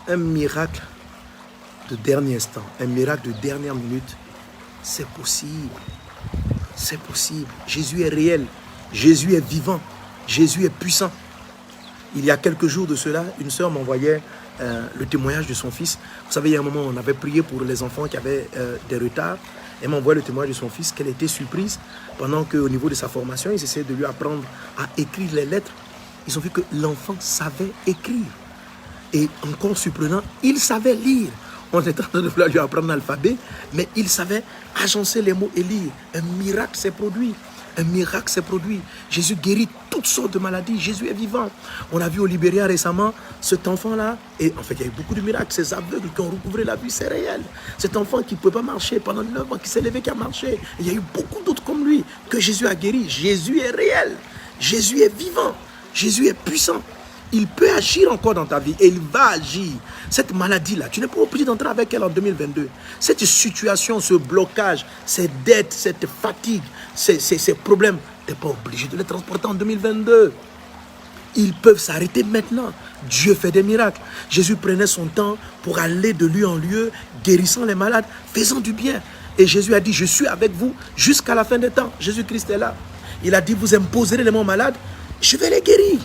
un miracle de dernier instant, un miracle de dernière minute, c'est possible. C'est possible. Jésus est réel. Jésus est vivant. Jésus est puissant. Il y a quelques jours de cela, une sœur m'envoyait le témoignage de son fils. Vous savez, il y a un moment, on avait prié pour les enfants qui avaient des retards. Elle m'envoie le témoignage de son fils, qu'elle était surprise pendant qu'au niveau de sa formation, ils essayaient de lui apprendre à écrire les lettres. Ils ont vu que l'enfant savait écrire. Et encore surprenant, il savait lire. On était en train de vouloir lui apprendre l'alphabet, mais il savait agencer les mots et lire. Un miracle s'est produit. Un miracle s'est produit. Jésus guérit toutes sortes de maladies. Jésus est vivant. On a vu au Libéria récemment cet enfant-là. Et en fait, il y a eu beaucoup de miracles. Ces aveugles qui ont recouvré la vue, c'est réel. Cet enfant qui ne pouvait pas marcher pendant 9 ans, qui s'est levé, qui a marché. Et il y a eu beaucoup d'autres comme lui que Jésus a guéri. Jésus est réel. Jésus est vivant. Jésus est puissant. Il peut agir encore dans ta vie et il va agir. Cette maladie-là, tu n'es pas obligé d'entrer avec elle en 2022. Cette situation, ce blocage, ces dettes, cette fatigue, ces problèmes, tu n'es pas obligé de les transporter en 2022. Ils peuvent s'arrêter maintenant. Dieu fait des miracles. Jésus prenait son temps pour aller de lieu en lieu, guérissant les malades, faisant du bien. Et Jésus a dit, je suis avec vous jusqu'à la fin des temps. Jésus-Christ est là. Il a dit, vous imposerez les mains malades, je vais les guérir.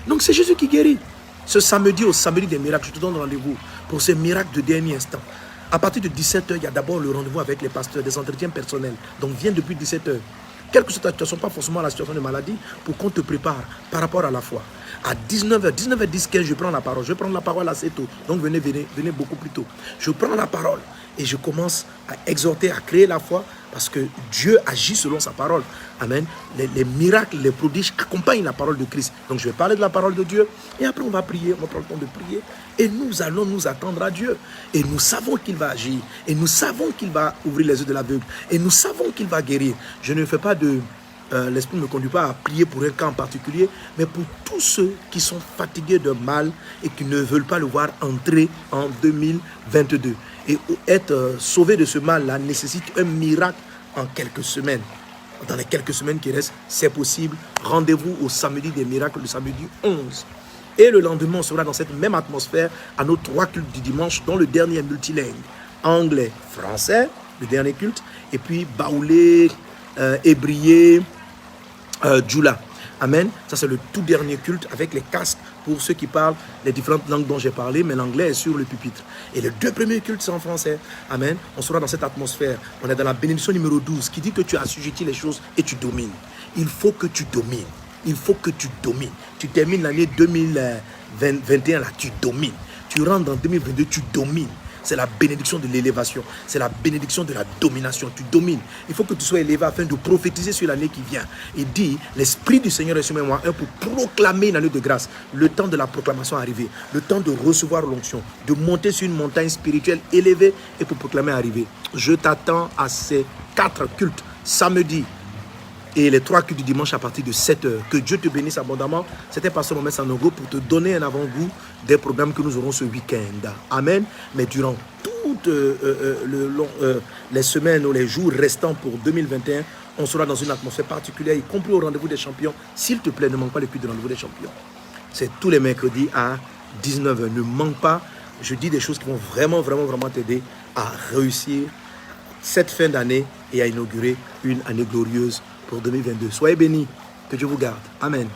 Donc c'est Jésus qui guérit. Ce samedi, au samedi des miracles, je te donne rendez-vous pour ces miracles de dernier instant. À partir de 17h, il y a d'abord le rendez-vous avec les pasteurs, des entretiens personnels. Donc viens depuis 17h. Quelle que soit ta situation, pas forcément la situation de maladie, pour qu'on te prépare par rapport à la foi. À 19h, 19h10, 15, je prends la parole. Je prends la parole assez tôt. Donc venez beaucoup plus tôt. Je prends la parole et je commence à exhorter, à créer la foi, parce que Dieu agit selon sa parole. Amen. Les miracles, les prodiges accompagnent la parole de Christ. Donc je vais parler de la parole de Dieu et après on va prier, on va prendre le temps de prier et nous allons nous attendre à Dieu. Et nous savons qu'il va agir et nous savons qu'il va ouvrir les yeux de l'aveugle et nous savons qu'il va guérir. Je ne fais pas de... l'Esprit ne me conduit pas à prier pour un cas en particulier, mais pour tous ceux qui sont fatigués de mal et qui ne veulent pas le voir entrer en 2022. Et être sauvé de ce mal-là nécessite un miracle en quelques semaines. Dans les quelques semaines qui restent, c'est possible. Rendez-vous au samedi des miracles, le samedi 11. Et le lendemain, on sera dans cette même atmosphère à nos 3 cultes du dimanche, dont le dernier est multilingue. Anglais, français, le dernier culte, et puis baoulé, ébrié, Djoula. Amen. Ça, c'est le tout dernier culte avec les casques pour ceux qui parlent les différentes langues dont j'ai parlé, mais l'anglais est sur le pupitre. Et les 2 premiers cultes, c'est en français. Amen. On sera dans cette atmosphère. On est dans la bénédiction numéro 12 qui dit que tu as assujetti les choses et tu domines. Il faut que tu domines. Il faut que tu domines. Tu termines l'année 2021 là, tu domines. Tu rentres en 2022, tu domines. C'est la bénédiction de l'élévation. C'est la bénédiction de la domination. Tu domines. Il faut que tu sois élevé afin de prophétiser sur l'année qui vient. Et dit, l'Esprit du Seigneur est sur moi, pour proclamer une année de grâce. Le temps de la proclamation arrivé. Le temps de recevoir l'onction. De monter sur une montagne spirituelle élevée et pour proclamer arrivé. Je t'attends à ces 4 cultes. Samedi et les 3 cultes du dimanche à partir de 7h. Que Dieu te bénisse abondamment. C'était Pasteur Mohamed Sanogo pour te donner un avant-goût des programmes que nous aurons ce week-end. Amen. Mais durant toutes les semaines ou les jours restants pour 2021, on sera dans une atmosphère particulière, y compris au rendez-vous des champions. S'il te plaît, ne manque pas le culte de rendez-vous des champions. C'est tous les mercredis à 19h. Ne manque pas. Je dis des choses qui vont vraiment t'aider à réussir cette fin d'année et à inaugurer une année glorieuse pour 2022. Soyez bénis. Que Dieu vous garde. Amen.